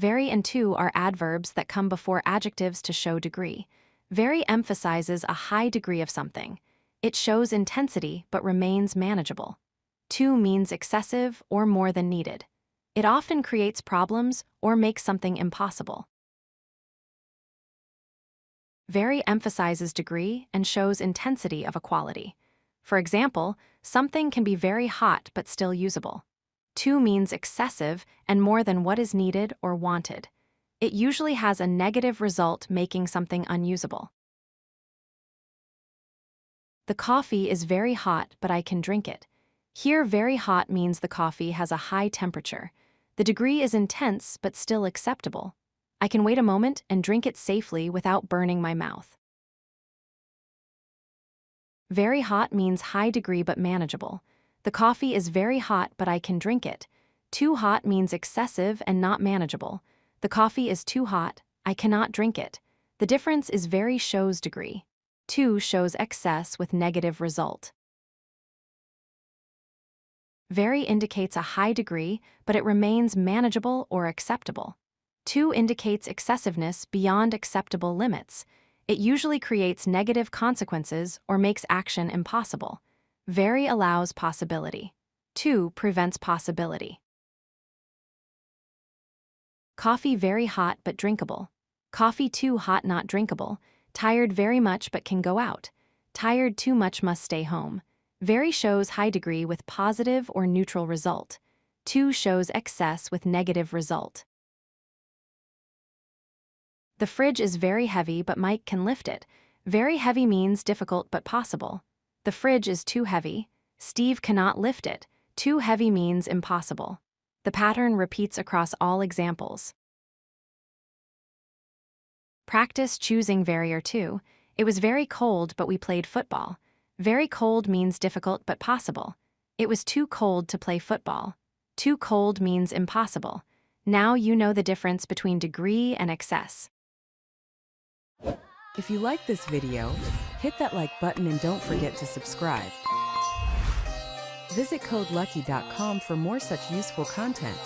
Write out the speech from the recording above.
Very and too are adverbs that come before adjectives to show degree. Very emphasizes a high degree of something. It shows intensity but remains manageable. Too means excessive or more than needed. It often creates problems or makes something impossible. Very emphasizes degree and shows intensity of a quality. For example, something can be very hot but still usable. Too means excessive and more than what is needed or wanted. It usually has a negative result, making something unusable. The coffee is very hot, but I can drink it. Here, very hot means the coffee has a high temperature. The degree is intense but still acceptable. I can wait a moment and drink it safely without burning my mouth. Very hot means high degree but manageable. The coffee is very hot, but I can drink it. Too hot means excessive and not manageable. The coffee is too hot, I cannot drink it. The difference is very shows degree. Too shows excess with negative result. Very indicates a high degree, but it remains manageable or acceptable. Too indicates excessiveness beyond acceptable limits. It usually creates negative consequences or makes action impossible. Very allows possibility. Too prevents possibility. Coffee very hot but drinkable. Coffee too hot not drinkable. Tired very much but can go out. Tired too much must stay home. Very shows high degree with positive or neutral result. Too shows excess with negative result. The fridge is very heavy but Mike can lift it. Very heavy means difficult but possible. The fridge is too heavy. Steve cannot lift it. Too heavy means impossible. The pattern repeats across all examples. Practice choosing very or too. It was very cold but we played football. Very cold means difficult but possible. It was too cold to play football. Too cold means impossible. Now you know the difference between degree and excess. If you like this video, hit that like button and don't forget to subscribe. Visit codelucky.com for more such useful content.